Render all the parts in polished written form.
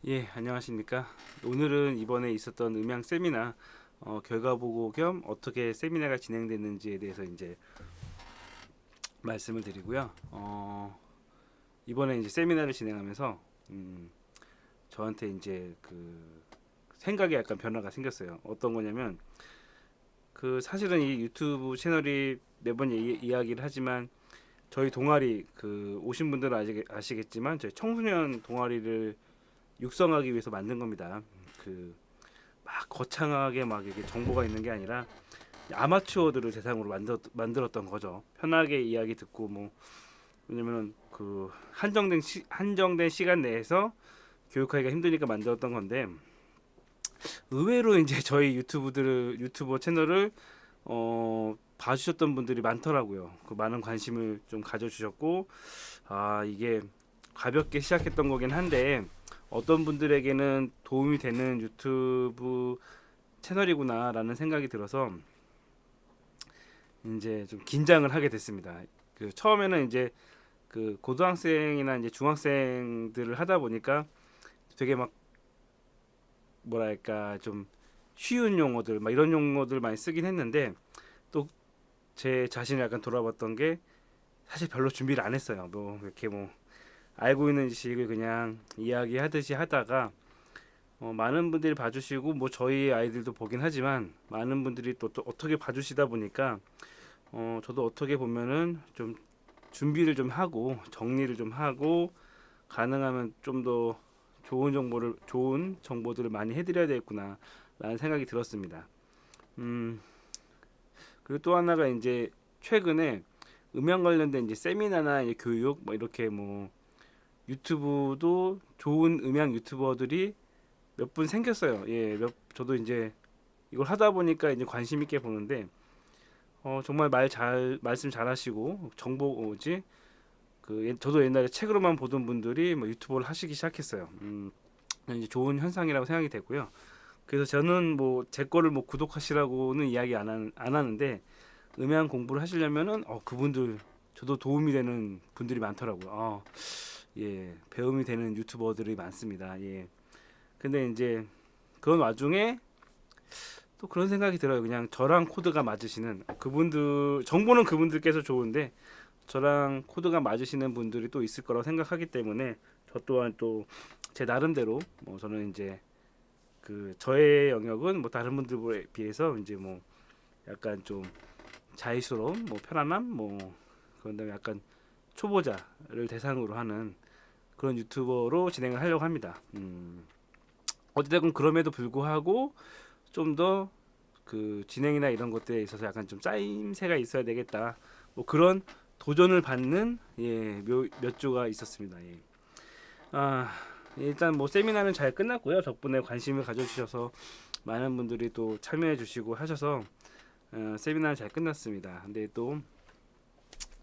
예, 안녕하십니까. 오늘은 이번에 있었던 음향 세미나 결과 보고 겸 어떻게 세미나가 진행됐는지에 대해서 이제 말씀을 드리고요. 이번에 이제 세미나를 진행하면서 저한테 이제 그 생각에 약간 변화가 생겼어요. 어떤 거냐면 그 사실은 이 유튜브 채널이 매번 이야기를 하지만 저희 동아리 그 오신 분들은 아시겠지만 저희 청소년 동아리를 육성하기 위해서 만든 겁니다. 그 막 거창하게 막 이게 정보가 있는 게 아니라 아마추어들을 대상으로 만들었던 거죠. 편하게 이야기 듣고 뭐 왜냐면 그 한정된 시간 내에서 교육하기가 힘드니까 만들었던 건데 의외로 이제 저희 유튜버 채널을 봐주셨던 분들이 많더라고요. 그 많은 관심을 좀 가져주셨고 이게 가볍게 시작했던 거긴 한데 어떤 분들에게는 도움이 되는 유튜브 채널이구나라는 생각이 들어서 이제 좀 긴장을 하게 됐습니다. 그 처음에는 이제 그 고등학생이나 이제 중학생들을 하다 보니까 되게 막 뭐랄까 좀 쉬운 용어들 막 이런 용어들 많이 쓰긴 했는데 또 제 자신을 약간 돌아봤던 게 사실 별로 준비를 안 했어요. 뭐 이렇게 뭐 알고 있는 지식을 그냥 이야기하듯이 하다가 많은 분들이 봐주시고 뭐 저희 아이들도 보긴 하지만 많은 분들이 또 어떻게 봐주시다 보니까 저도 어떻게 보면은 좀 준비를 좀 하고 정리를 좀 하고 가능하면 좀 더 좋은 정보들을 많이 해드려야 되겠구나 라는 생각이 들었습니다. 음, 그리고 또 하나가 이제 최근에 음향 관련된 이제 세미나나 이제 교육 뭐 이렇게 뭐 유튜브도 좋은 음향 유튜버들이 몇 분 생겼어요. 예, 저도 이제 이걸 하다 보니까 이제 관심 있게 보는데 정말 말씀 잘하시고 정보 뭐지 저도 옛날에 책으로만 보던 분들이 뭐 유튜버를 하시기 시작했어요. 이제 좋은 현상이라고 생각이 되고요. 그래서 저는 뭐 제 거를 뭐 구독하시라고는 이야기 안 하는데 음향 공부를 하시려면은 그분들 저도 도움이 되는 분들이 많더라고요. 예, 배움이 되는 유튜버들이 많습니다. 예. 근데 이제 그런 와중에 또 그런 생각이 들어요. 그냥 저랑 코드가 맞으시는 그분들 정보는 그분들께서 좋은데 저랑 코드가 맞으시는 분들이 또 있을 거라고 생각하기 때문에 저 또한 또 제 나름대로 뭐 저는 이제 그 저의 영역은 뭐 다른 분들에 비해서 이제 뭐 약간 좀 자유스러움, 뭐 편안함, 뭐 그런 다음에 약간 초보자를 대상으로 하는 그런 유튜버로 진행을 하려고 합니다. 어찌됐건 그럼에도 불구하고 좀 더 그 진행이나 이런 것들에 있어서 약간 좀 짜임새가 있어야 되겠다. 뭐 그런 도전을 받는 몇 주가 있었습니다. 예. 아, 일단 뭐 세미나는 잘 끝났고요. 덕분에 관심을 가져주셔서 많은 분들이 또 참여해 주시고 하셔서 세미나는 잘 끝났습니다. 근데 또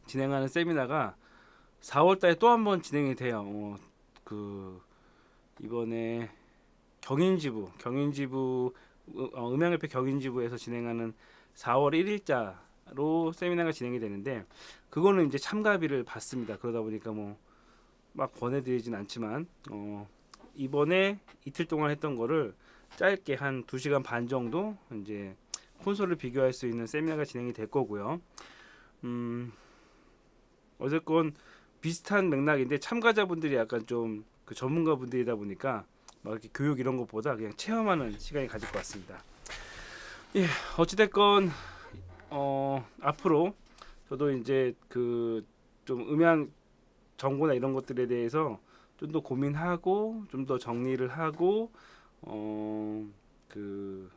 진행하는 세미나가 4월 달에 또 한 번 진행이 돼요. 그 이번에 경인지부 음향협회 경인지부에서 진행하는 4월 1일자로 세미나가 진행이 되는데 그거는 이제 참가비를 받습니다. 그러다 보니까 뭐 막 권해드리진 않지만 이번에 이틀 동안 했던 거를 짧게 한 2시간 반 정도 이제 콘솔을 비교할 수 있는 세미나가 진행이 될 거고요. 음, 어쨌건 비슷한 맥락인데 참가자분들이 약간 좀 그 전문가분들이다 보니까 막 이렇게 교육 이런 것보다 그냥 체험하는 시간이 가질 것 같습니다. 예, 어찌됐건 앞으로 저도 이제 그 좀 음향 정보나 이런 것들에 대해서 좀 더 고민하고 좀 더 정리를 하고 그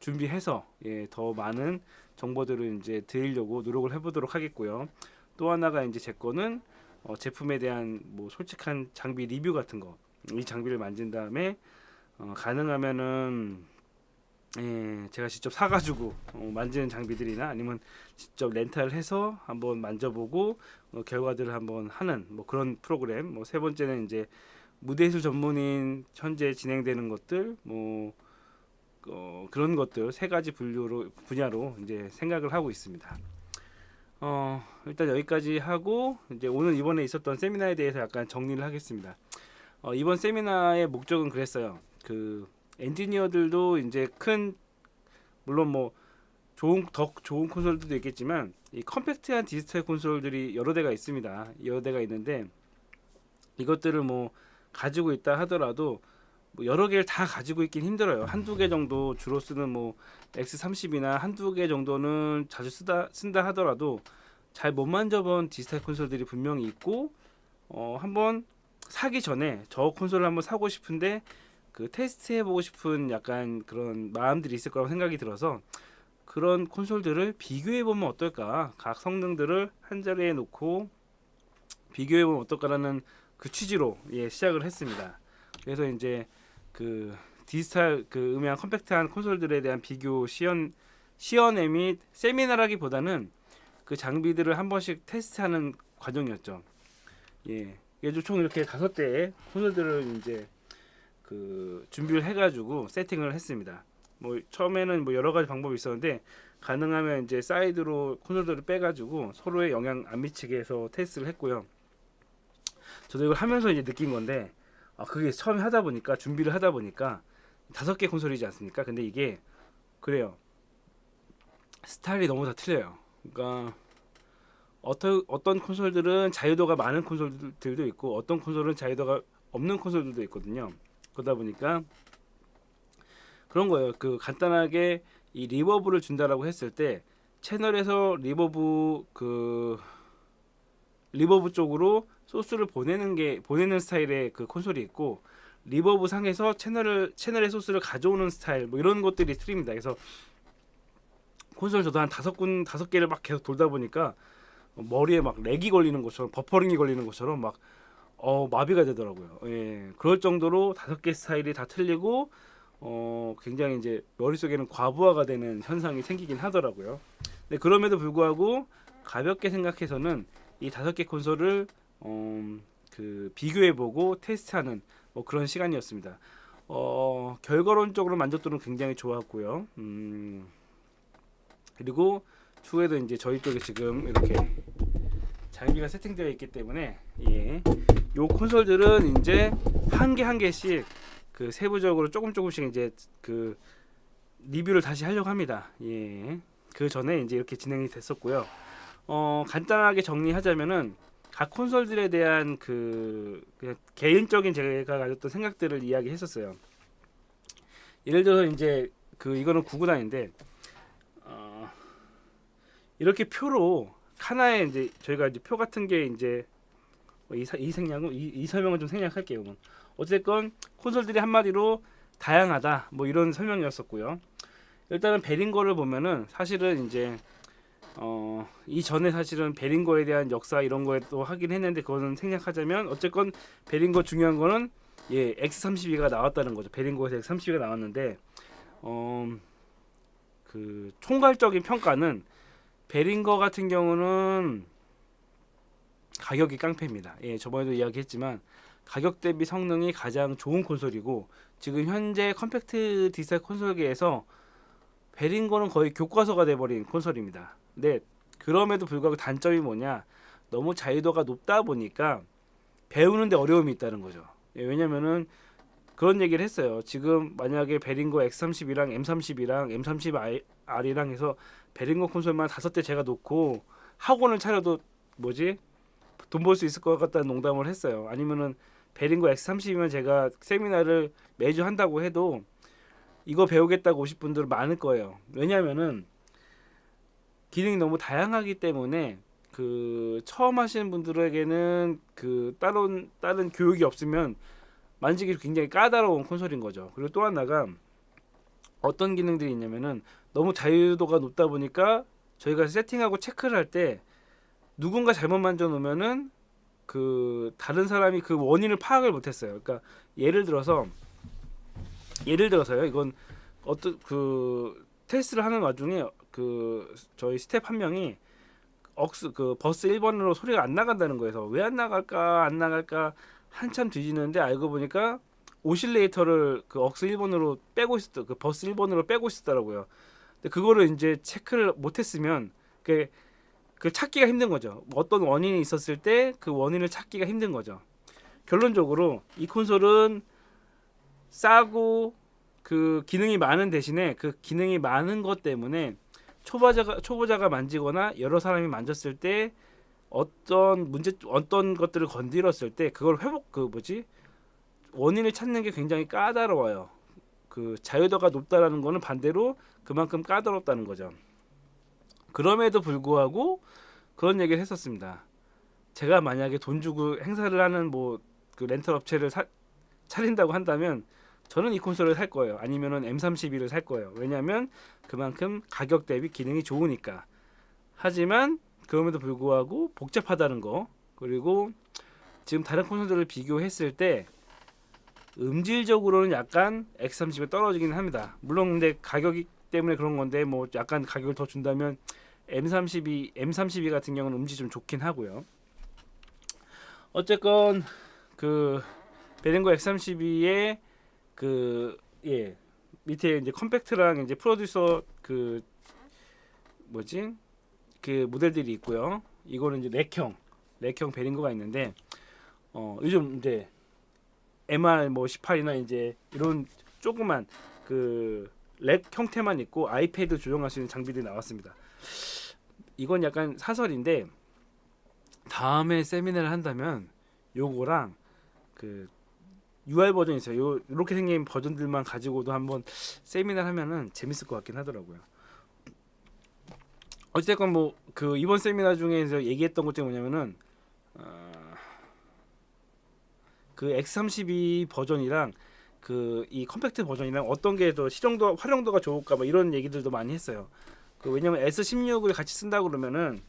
준비해서 더 많은 정보들을 이제 드리려고 노력을 해보도록 하겠고요. 또 하나가 이제 제 거는 제품에 대한 뭐 솔직한 장비 리뷰 같은 거, 이 장비를 만진 다음에 가능하면은 제가 직접 사가지고 만지는 장비들이나 아니면 직접 렌탈을 해서 한번 만져보고 결과들을 한번 하는 뭐 그런 프로그램. 뭐 세 번째는 이제 무대예술 전문인 현재 진행되는 것들, 뭐 그런 것들 세 가지 분야로 이제 생각을 하고 있습니다. 일단 여기까지 하고 이제 오늘 이번에 있었던 세미나에 대해서 약간 정리를 하겠습니다. 이번 세미나의 목적은 그랬어요. 그 엔지니어들도 이제 큰 물론 뭐 더 좋은 콘솔들도 있겠지만 이 컴팩트한 디지털 콘솔들이 여러 대가 있습니다. 여러 대가 있는데 이것들을 뭐 가지고 있다 하더라도 뭐 여러 개를 다 가지고 있긴 힘들어요. 한두 개 정도 주로 쓰는 뭐 X30이나 한두 개 정도는 자주 쓴다 하더라도 잘 못 만져본 디지털 콘솔들이 분명히 있고 한번 사기 전에 저 콘솔을 한번 사고 싶은데 그 테스트 해보고 싶은 약간 그런 마음들이 있을 거라고 생각이 들어서 그런 콘솔들을 비교해 보면 어떨까, 각 성능들을 한 자리에 놓고 비교해 보면 어떨까라는 그 취지로 시작을 했습니다. 그래서 이제 그 디지털 그 음향 컴팩트한 콘솔들에 대한 비교 시연회 및 세미나라기보다는 그 장비들을 한 번씩 테스트하는 과정이었죠. 이게 총 이렇게 5대의 콘솔들을 이제 그 준비를 해가지고 세팅을 했습니다. 뭐 처음에는 뭐 여러 가지 방법이 있었는데 가능하면 이제 사이드로 콘솔들을 빼가지고 서로의 영향 안 미치게 해서 테스트를 했고요. 저도 이걸 하면서 이제 느낀 건데 그게 처음에 하다 보니까 준비를 하다 보니까 5개 콘솔이지 않습니까? 근데 이게 그래요. 스타일이 너무 다 틀려요. 그러니까 어떤 콘솔들은 자유도가 많은 콘솔들도 있고 어떤 콘솔은 자유도가 없는 콘솔들도 있거든요. 그러다 보니까 그런 거예요. 그 간단하게 이 리버브를 준다라고 했을 때 채널에서 리버브 쪽으로 소스를 보내는 스타일의 그 콘솔이 있고 리버브 상에서 채널의 소스를 가져오는 스타일 뭐 이런 것들이 틀립니다. 그래서 콘솔 저도 한 5개를 막 계속 돌다 보니까 머리에 막 렉이 걸리는 것처럼 버퍼링이 걸리는 것처럼 막 마비가 되더라고요. 그럴 정도로 5개 스타일이 다 틀리고 굉장히 이제 머릿속에는 과부하가 되는 현상이 생기긴 하더라고요. 근데 그럼에도 불구하고 가볍게 생각해서는 이 5개 콘솔을 그 비교해보고 테스트하는 뭐 그런 시간이었습니다. 결과론적으로 만족도는 굉장히 좋았고요. 그리고 추후에도 이제 저희 쪽에 지금 이렇게 장비가 세팅되어 있기 때문에 요 콘솔들은 이제 한 개씩 그 세부적으로 조금씩 이제 그 리뷰를 다시 하려고 합니다. 그 전에 이제 이렇게 진행이 됐었고요. 간단하게 정리하자면은 각 콘솔들에 대한 그냥 개인적인 제가 가졌던 생각들을 이야기했었어요. 예를 들어서 이제 이거는 구구단인데 이렇게 표로 하나에 이제 저희가 이제 표 같은 게 이제 이 설명을 좀 생략할게요. 어쨌건 콘솔들이 한마디로 다양하다 뭐 이런 설명이었었고요. 일단은 베링거를 보면은 사실은 이제 이전에 사실은 베링거에 대한 역사 이런 거에 또 하긴 했는데 그거는 생략하자면 어쨌건 베링거 중요한 거는 X32가 나왔다는 거죠. 베링거에서 X32가 나왔는데 그 총괄적인 평가는 베링거 같은 경우는 가격이 깡패입니다. 저번에도 이야기했지만 가격 대비 성능이 가장 좋은 콘솔이고 지금 현재 컴팩트 디지털 콘솔계에서 베링거는 거의 교과서가 돼버린 콘솔입니다. 근데 그럼에도 불구하고 단점이 뭐냐, 너무 자유도가 높다 보니까 배우는데 어려움이 있다는 거죠. 왜냐면은 그런 얘기를 했어요. 지금 만약에 베링거 X32랑 M32랑 M30R이랑 해서 베링거 콘솔만 5대 제가 놓고 학원을 차려도 돈 벌 수 있을 것 같다는 농담을 했어요. 아니면은 베링거 X30이면 제가 세미나를 매주 한다고 해도 이거 배우겠다고 오실 분들 많을 거예요. 왜냐면은 기능이 너무 다양하기 때문에 그 처음 하시는 분들에게는 그 다른 교육이 없으면 만지기 굉장히 까다로운 콘솔인 거죠. 그리고 또 하나가 어떤 기능들이 있냐면은 너무 자유도가 높다 보니까 저희가 세팅하고 체크를 할 때 누군가 잘못 만져 놓으면은 그 다른 사람이 그 원인을 파악을 못했어요. 그러니까 예를 들어서요. 이건 어떤 그 테스트를 하는 와중에 그 저희 스텝 한 명이 버스 1번으로 소리가 안 나간다는 거에서 왜 안 나갈까 한참 뒤지는데 알고 보니까 오실레이터를 그 억스 1번으로 빼고 있었다. 그 버스 1번으로 빼고 있었더라고요. 근데 그거를 이제 체크를 못했으면 그 찾기가 힘든 거죠. 어떤 원인이 있었을 때 그 원인을 찾기가 힘든 거죠. 결론적으로 이 콘솔은 싸고 그 기능이 많은 대신에 그 기능이 많은 것 때문에 초보자가 만지거나 여러 사람이 만졌을 때 어떤 것들을 건드렸을 때 그걸 원인을 찾는 게 굉장히 까다로워요. 그 자유도가 높다라는 거는 반대로 그만큼 까다롭다는 거죠. 그럼에도 불구하고 그런 얘기를 했었습니다. 제가 만약에 돈 주고 행사를 하는 그 렌털 업체를 차린다고 한다면 저는 이 콘솔을 살 거예요. 아니면은 M32를 살 거예요. 왜냐하면 그만큼 가격 대비 기능이 좋으니까. 하지만 그럼에도 불구하고 복잡하다는 거, 그리고 지금 다른 콘솔들을 비교했을 때 음질적으로는 약간 X30에 떨어지긴 합니다. 물론 근데 가격이 때문에 그런 건데 뭐 약간 가격을 더 준다면 M32 같은 경우는 음질 좀 좋긴 하고요. 어쨌건 그 베링거 X32의 밑에 이제 컴팩트랑 이제 프로듀서 그 모델들이 있고요. 이거는 이제 렉형 베링거가 있는데 요즘 이제 MR 18이나 이제 이런 조그만 그 렉 형태만 있고 아이패드 조정할 수 있는 장비들이 나왔습니다. 이건 약간 사설인데 다음에 세미나를 한다면 요거랑 그 UR 버전이 있어요. 이렇게 생긴 버전들만 가지고도 한번 세미나를 하면은 재밌을 것 같긴 하더라고요. 어쨌건 그 이번 세미나 중에서 얘기했던 것 중에 뭐냐면은 그 X32 버전이랑 그 이 컴팩트 버전이랑 어떤 게 더 활용도가 좋을까 이런 얘기들도 많이 했어요. 왜냐면 S16을 같이 쓴다 그러면은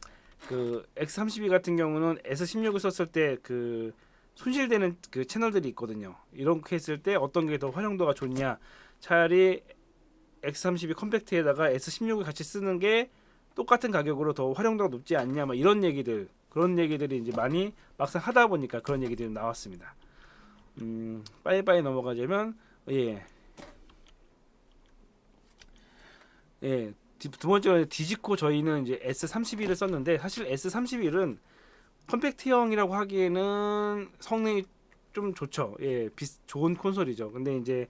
그 X32 같은 경우는 S16을 썼을 때 그 손실되는 그 채널들이 있거든요. 이렇게 했을 때 어떤 게 더 활용도가 좋냐? 차라리 X32 컴팩트에다가 S16을 같이 쓰는 게 똑같은 가격으로 더 활용도가 높지 않냐? 그런 얘기들이 이제 많이 막상 하다 보니까 그런 얘기들이 나왔습니다. 빨리빨리 넘어가자면 두 번째로 디지코 저희는 이제 S31을 썼는데 사실 S31은 컴팩트형이라고 하기에는 성능이 좀 좋죠. 좋은 콘솔이죠. 근데 이제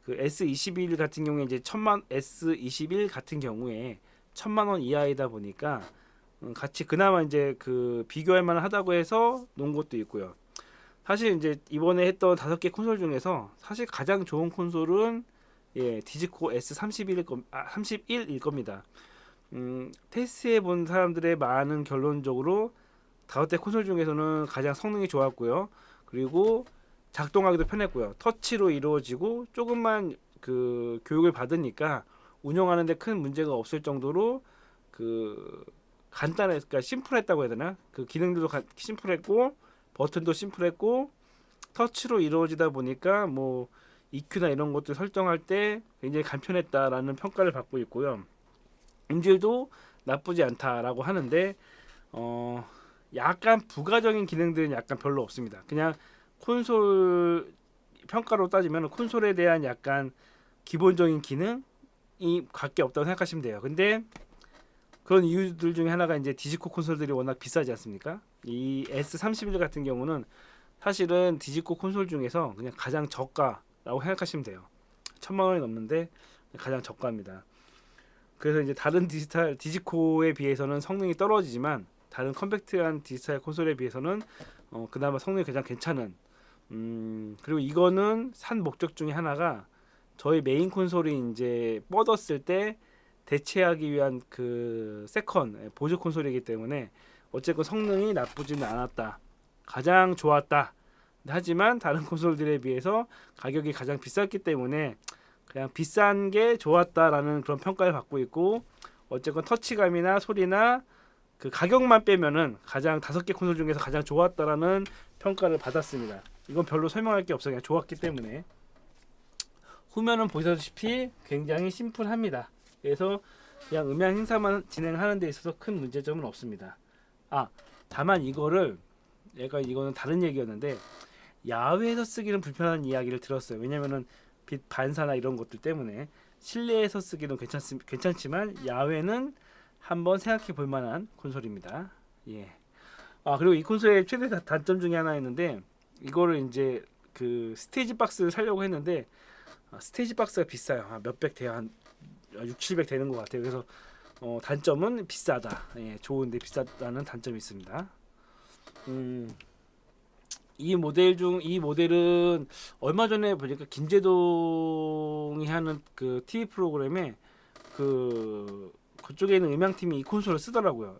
그 S21 같은 경우에 이제 S21 같은 경우에 1,000만 원 이하이다 보니까 같이 그나마 이제 그 비교할 만하다고 해서 놓은 것도 있고요. 사실 이제 이번에 했던 5개 콘솔 중에서 사실 가장 좋은 콘솔은 디지코 S31일 겁니다. 테스트해 본 사람들의 많은 결론적으로 5대 콘솔 중에서는 가장 성능이 좋았고요. 그리고 작동하기도 편했고요. 터치로 이루어지고 조금만 그 교육을 받으니까 운영하는데 큰 문제가 없을 정도로 그러니까 심플했다고 해야 되나? 그 기능들도 심플했고 버튼도 심플했고 터치로 이루어지다 보니까 EQ나 이런 것들 설정할 때 굉장히 간편했다라는 평가를 받고 있고요. 음질도 나쁘지 않다라고 하는데 약간 부가적인 기능들은 약간 별로 없습니다. 그냥 콘솔 평가로 따지면 콘솔에 대한 약간 기본적인 기능이 밖에 없다고 생각하시면 돼요. 근데 그런 이유들 중에 하나가 이제 디지코 콘솔들이 워낙 비싸지 않습니까? 이 S31 같은 경우는 사실은 디지코 콘솔 중에서 그냥 가장 저가라고 생각하시면 돼요. 1,000만 원이 넘는데 가장 저가입니다. 그래서 이제 다른 디지코에 비해서는 성능이 떨어지지만 다른 컴팩트한 디지털 콘솔에 비해서는 그나마 성능이 가장 괜찮은 그리고 이거는 산 목적 중에 하나가 저희 메인 콘솔이 이제 뻗었을 때 대체하기 위한 그 세컨 보조 콘솔이기 때문에 어쨌건 성능이 나쁘지는 않았다. 가장 좋았다. 하지만 다른 콘솔들에 비해서 가격이 가장 비쌌기 때문에 그냥 비싼 게 좋았다라는 그런 평가를 받고 있고 어쨌건 터치감이나 소리나 그 가격만 빼면은 가장 5개 콘솔 중에서 가장 좋았다라는 평가를 받았습니다. 이건 별로 설명할 게 없어요. 그냥 좋았기 때문에. 후면은 보시다시피 굉장히 심플합니다. 그래서 그냥 음향 행사만 진행하는 데 있어서 큰 문제점은 없습니다. 다만 이거는 다른 얘기였는데 야외에서 쓰기는 불편한 이야기를 들었어요. 왜냐면은 빛 반사나 이런 것들 때문에 실내에서 쓰기는 괜찮지만 야외는 한번 생각해 볼 만한 콘솔입니다. 그리고 이 콘솔의 최대 단점 중에 하나 있는데 이거를 이제 그 스테이지 박스를 사려고 했는데 스테이지 박스가 비싸요. 몇백 돼요. 한 6, 700 되는 것 같아요. 그래서 단점은 비싸다. 예, 좋은데 비싸다는 단점이 있습니다. 이 모델은 얼마 전에 보니까 김재동이 하는 그 TV 프로그램에 그쪽에 있는 음향팀이 이 콘솔을 쓰더라고요.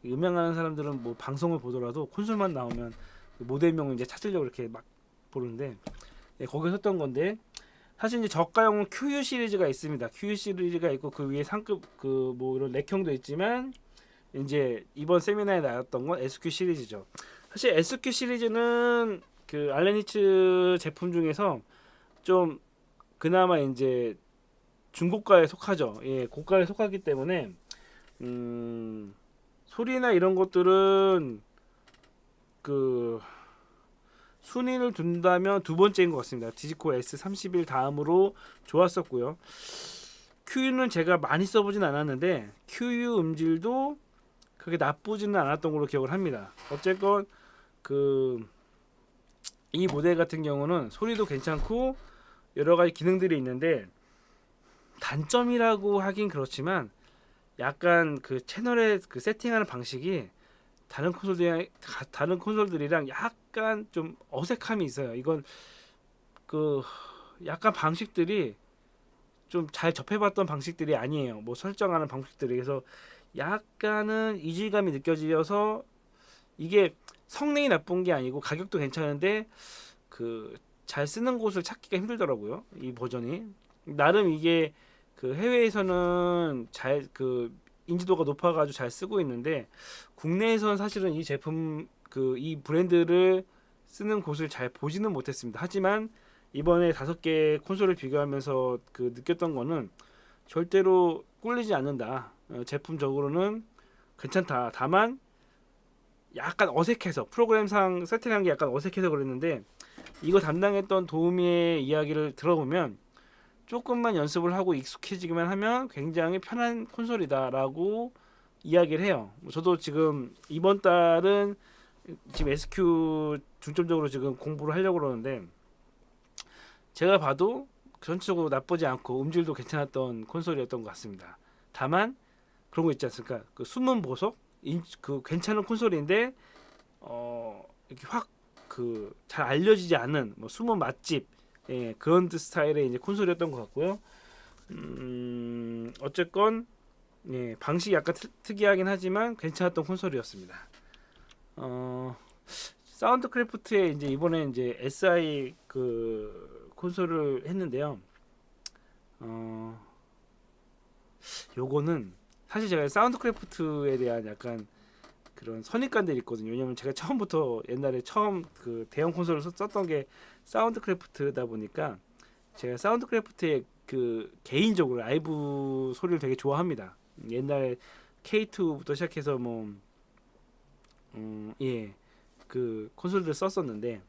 음향하는 사람들은 뭐 방송을 보더라도 콘솔만 나오면 그 모델명을 이제 찾으려고 이렇게 막 보는데, 예, 거기에 썼던 건데, 사실 이제 저가형은 QU 시리즈가 있습니다. QU 시리즈가 있고 그 위에 상급 그 뭐 이런 렉형도 있지만, 이제 이번 세미나에 나왔던 건 SQ 시리즈죠. 사실 SQ 시리즈는 그 알렌히츠 제품 중에서 좀 그나마 이제 중고가에 속하죠. 예, 고가에 속하기 때문에 소리나 이런 것들은 그 순위를 둔다면 두 번째인 것 같습니다. 디지코 S31 다음으로 좋았었고요. QU는 제가 많이 써보진 않았는데 QU 음질도 그게 나쁘지는 않았던 걸로 기억을 합니다. 어쨌건 이 모델 같은 경우는 소리도 괜찮고 여러 가지 기능들이 있는데, 단점이라고 하긴 그렇지만 약간 그 채널의 그 세팅하는 방식이 다른 콘솔들이랑 약간 좀 어색함이 있어요. 이건 그 약간 방식들이 좀 잘 접해봤던 방식들이 아니에요. 뭐 설정하는 방식들이. 그래서 약간은 이질감이 느껴져서, 이게 성능이 나쁜 게 아니고 가격도 괜찮은데 그 잘 쓰는 곳을 찾기가 힘들더라고요. 이 버전이. 나름 이게 그 해외에서는 잘 그 인지도가 높아가지고 잘 쓰고 있는데, 국내에서는 사실은 이 제품 이 브랜드를 쓰는 곳을 잘 보지는 못했습니다. 하지만 이번에 5개 콘솔을 비교하면서 그 느꼈던 거는 절대로 꿀리지 않는다. 제품적으로는 괜찮다. 다만 약간 어색해서, 프로그램상 세팅한 게 약간 어색해서 그랬는데, 이거 담당했던 도우미의 이야기를 들어보면 조금만 연습을 하고 익숙해지기만 하면 굉장히 편한 콘솔이다라고 이야기를 해요. 저도 지금 이번 달은 지금 SQ 중점적으로 지금 공부를 하려고 그러는데, 제가 봐도 전체적으로 나쁘지 않고 음질도 괜찮았던 콘솔이었던 것 같습니다. 다만 그런 거 있지 않습니까? 그 숨은 보석, 그 괜찮은 콘솔인데 이렇게 확 그 잘 알려지지 않은 뭐 숨은 맛집, 예, 그런 스타일의 이제 콘솔이었던 것 같고요. 어쨌건 예, 방식이 약간 특이하긴 하지만 괜찮았던 콘솔이었습니다. 사운드크래프트에 이제 이번에 이제 SI 그 콘솔을 했는데요. 요거는 사실 제가 사운드크래프트에 대한 약간 그런 선입관들이 있거든요. 왜냐면 제가 처음부터 옛날에 처음 그 대형 콘솔을 썼던 게 사운드크래프트다 보니까, 제가 사운드크래프트의 그 개인적으로 라이브 소리를 되게 좋아합니다. 옛날에 K2부터 시작해서 뭐 예, 그 콘솔들 썼었는데,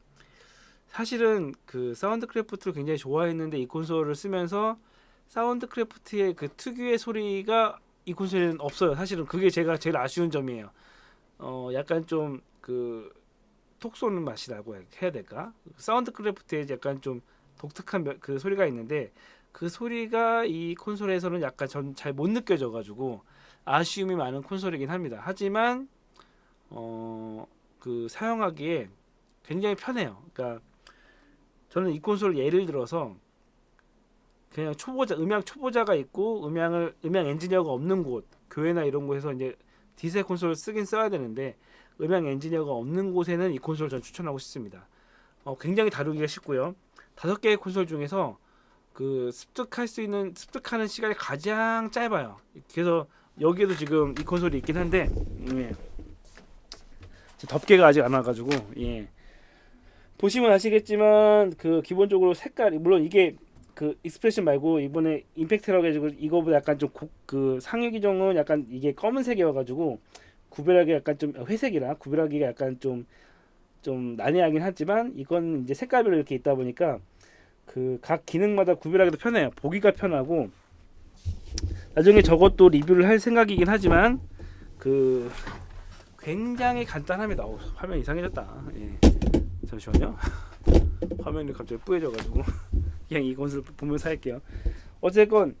사실은 그 사운드크래프트를 굉장히 좋아했는데 이 콘솔을 쓰면서 사운드크래프트의 그 특유의 소리가 이 콘솔에는 없어요. 사실은 그게 제가 제일 아쉬운 점이에요. 약간 좀 그 톡 쏘는 맛이라고 해야 될까? 사운드크래프트에 약간 좀 독특한 그 소리가 있는데, 그 소리가 이 콘솔에서는 약간 전 잘 못 느껴져가지고 아쉬움이 많은 콘솔이긴 합니다. 하지만 그 사용하기에 굉장히 편해요. 그러니까 저는 이 콘솔 예를 들어서 그냥 음향 초보자가 있고 음향 엔지니어가 없는 곳, 교회나 이런 곳에서 이제 디세 콘솔을 쓰긴 써야 되는데 음향 엔지니어가 없는 곳에는 이 콘솔을 전 추천하고 싶습니다. 굉장히 다루기가 쉽고요. 5개의 콘솔 중에서 그 습득하는 시간이 가장 짧아요. 그래서 여기에도 지금 이 콘솔이 있긴 한데, 예, 덮개가 아직 안 와가지고, 예, 보시면 아시겠지만 그 기본적으로 색깔이, 물론 이게 그 익스프레션 말고 이번에 임팩트라고 해가지고 이거보다 약간 좀 그 상위 기종은 약간 이게 검은색이어가지고 구별하기 약간 좀 회색이라 구별하기가 약간 좀 난해하긴 하지만, 이건 이제 색깔별로 이렇게 있다 보니까 그 각 기능마다 구별하기도 편해요. 보기가 편하고, 나중에 저것도 리뷰를 할 생각이긴 하지만 그 굉장히 간단합니다. 화면 이상해졌다. 예. 잠시만요. 화면이 갑자기 뿌얘져가지고 그냥 이 콘솔 보면서 할게요. 어쨌건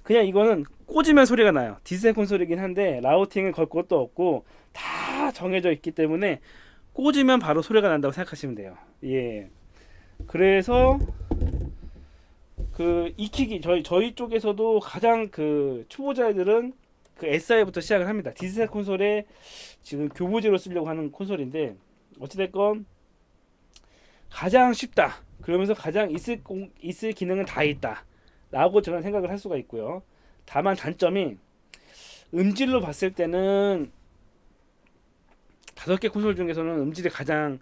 그냥 이거는 꽂으면 소리가 나요. 디지털 콘솔이긴 한데 라우팅을 걸 것도 없고 다 정해져 있기 때문에 꽂으면 바로 소리가 난다고 생각하시면 돼요. 예. 그래서 그 익히기 저희 쪽에서도 가장 그 초보자들은 그 SI부터 시작을 합니다. 디지털 콘솔에 지금 교보제로 쓰려고 하는 콘솔인데 어찌됐건 가장 쉽다. 그러면서 가장 있을 기능은 다 있다. 라고 저는 생각을 할 수가 있고요. 다만 단점이 음질로 봤을 때는 5개 콘솔 중에서는 음질이 가장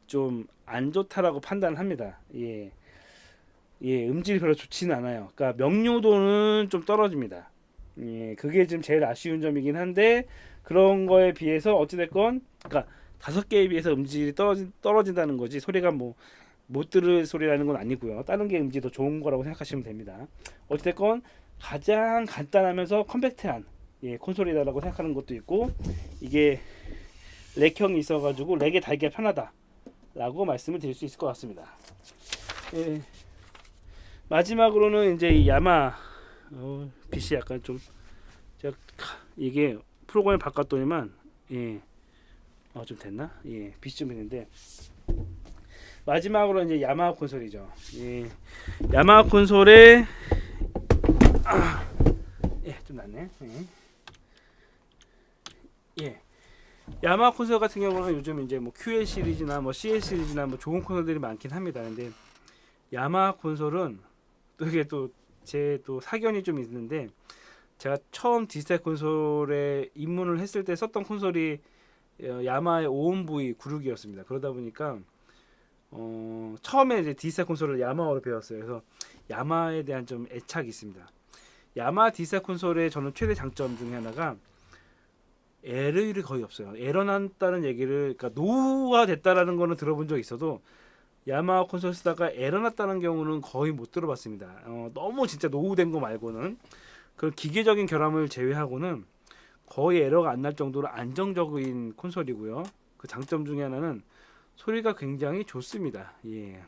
좀 안 좋다라고 판단을 합니다. 예. 예, 음질이 별로 좋지는 않아요. 그러니까 명료도는 좀 떨어집니다. 예, 그게 지금 제일 아쉬운 점이긴 한데 그런 거에 비해서 어찌됐건 그러니까 5개에 비해서 음질이 떨어진다는 거지 소리가 뭐 못 들을 소리라는 건 아니고요. 다른 게 음질이 더 좋은 거라고 생각하시면 됩니다. 어찌됐건 가장 간단하면서 컴팩트한 예, 콘솔이다라고 생각하는 것도 있고 이게 렉형이 있어가지고 렉에 달기가 편하다라고 말씀을 드릴 수 있을 것 같습니다. 예. 마지막으로는 이제 이 야마 빛이 약간 좀 제가 이게 프로그램을 바꿨더니만 예. 좀 됐나? 예. 빛이 좀 있는데 마지막으로 이제 야마하 콘솔이죠. 예. 야마하 콘솔에 예, 좀 낫네. 예. 예. 야마하 콘솔 같은 경우는 요즘 이제 뭐 QL 시리즈나 뭐 CL 시리즈나 뭐 좋은 콘솔들이 많긴 합니다. 근데 야마하 콘솔은 또 이게 또 제 또 사견이 좀 있는데 제가 처음 디지털 콘솔에 입문을 했을 때 썼던 콘솔이 야마하의 5온V 96이었습니다. 그러다 보니까 처음에 이제 디지털 콘솔을 야마하로 배웠어요. 그래서 야마하에 대한 좀 애착이 있습니다. 야마하 디지털 콘솔의 저는 최대 장점 중에 하나가 에러율이 거의 없어요. 에러 났다는 얘기를 그러니까 노후화됐다라는 거는 들어본 적 있어도 야마하 콘솔 쓰다가 에러 났다는 경우는 거의 못 들어봤습니다. 너무 진짜 노후된 거 말고는 그 기계적인 결함을 제외하고는 거의 에러가 안 날 정도로 안정적인 콘솔이고요. 그 장점 중에 하나는 소리가 굉장히 좋습니다. 예.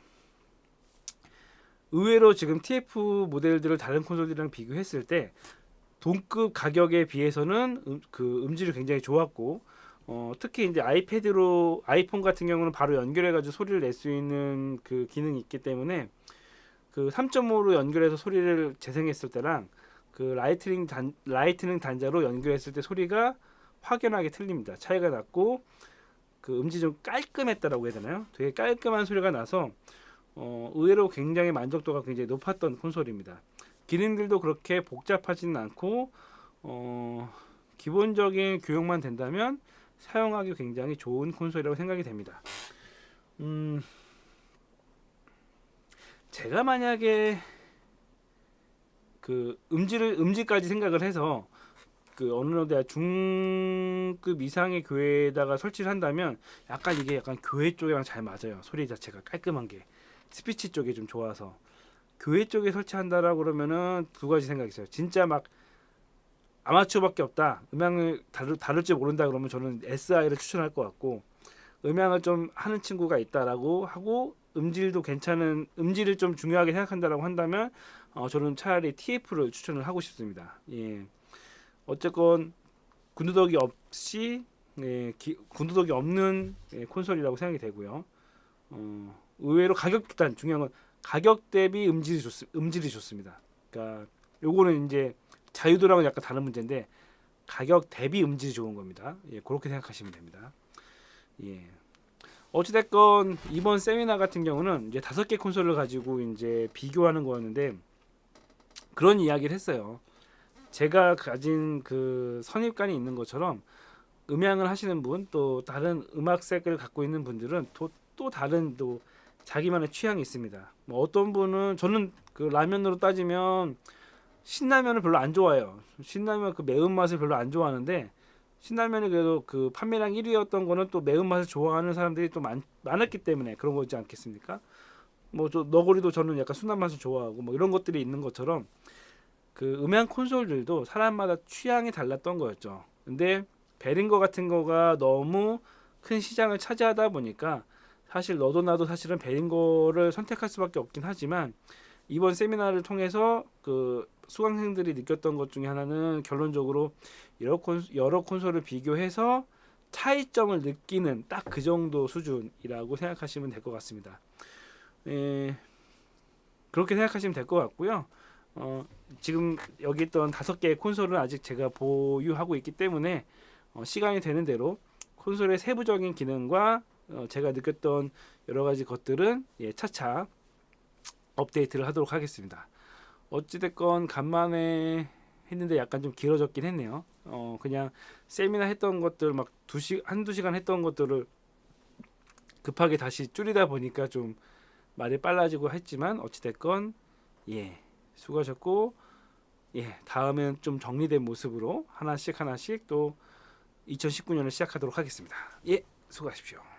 의외로 지금 TF 모델들을 다른 콘솔들이랑 비교했을 때 동급 가격에 비해서는 그 음질이 굉장히 좋았고 특히 이제 아이폰 같은 경우는 바로 연결해가지고 소리를 낼 수 있는 그 기능이 있기 때문에 그 3.5로 연결해서 소리를 재생했을 때랑 그 라이트닝 단자로 연결했을 때 소리가 확연하게 틀립니다. 차이가 났고 그 음질이 좀 깔끔했다라고 해야 되나요? 되게 깔끔한 소리가 나서 의외로 굉장히 만족도가 굉장히 높았던 콘솔입니다. 기능들도 그렇게 복잡하지는 않고 기본적인 교육만 된다면 사용하기 굉장히 좋은 콘솔이라고 생각이 됩니다. 제가 만약에 그 음질까지 생각을 해서 그 어느 정도 중급 이상의 교회에다가 설치를 한다면 이게 약간 교회 쪽이랑 잘 맞아요. 소리 자체가 깔끔한 게 스피치 쪽이 좀 좋아서 교회 쪽에 설치한다라고 그러면은 두 가지 생각이 있어요. 진짜 막 아마추어밖에 없다. 음향을 다룰 줄 모른다 그러면 저는 SI를 추천할 것 같고 음향을 좀 하는 친구가 있다라고 하고 음질도 괜찮은 음질을 좀 중요하게 생각한다라고 한다면 저는 차라리 TF를 추천을 하고 싶습니다. 예. 어쨌건 군더더기 없이 군더더기 없는 콘솔이라고 생각이 되고요. 의외로 일단 중요한 건 가격 대비 음질이 좋습니다. 그러니까 요거는 이제 자유도랑은 약간 다른 문제인데 가격 대비 음질이 좋은 겁니다. 예, 그렇게 생각하시면 됩니다. 예. 어찌됐건 이번 세미나 같은 경우는 이제 5개 콘솔을 가지고 이제 비교하는 거였는데 그런 이야기를 했어요. 제가 가진 그 선입관이 있는 것처럼 음향을 하시는 분 또 다른 음악색을 갖고 있는 분들은 또 다른 또 자기만의 취향이 있습니다. 뭐 어떤 분은 저는 그 라면으로 따지면 신라면을 별로 안 좋아해요. 신라면 그 매운맛을 별로 안 좋아하는데 신라면이 그래도 그 판매량 1위였던 거는 또 매운맛을 좋아하는 사람들이 또 많았기 때문에 그런 거지 않겠습니까? 뭐 저 너구리도 저는 약간 순한 맛을 좋아하고 뭐 이런 것들이 있는 것처럼 그 음향 콘솔들도 사람마다 취향이 달랐던 거였죠. 근데 베링거 같은 거가 너무 큰 시장을 차지하다 보니까 사실 너도 나도 사실은 배인 거를 선택할 수밖에 없긴 하지만 이번 세미나를 통해서 그 수강생들이 느꼈던 것 중에 하나는 결론적으로 여러 콘솔을 비교해서 차이점을 느끼는 딱 그 정도 수준이라고 생각하시면 될 것 같습니다. 그렇게 생각하시면 될 것 같고요. 지금 여기 있던 5개의 콘솔은 아직 제가 보유하고 있기 때문에 시간이 되는 대로 콘솔의 세부적인 기능과 제가 느꼈던 여러 가지 것들은 차차 업데이트를 하도록 하겠습니다. 어찌됐건 간만에 했는데 약간 좀 길어졌긴 했네요. 그냥 세미나 했던 것들 막 한두 시간 했던 것들을 급하게 다시 줄이다 보니까 좀 말이 빨라지고 했지만 어찌됐건 수고하셨고 다음엔 좀 정리된 모습으로 하나씩 또 2019년을 시작하도록 하겠습니다. 수고하십시오.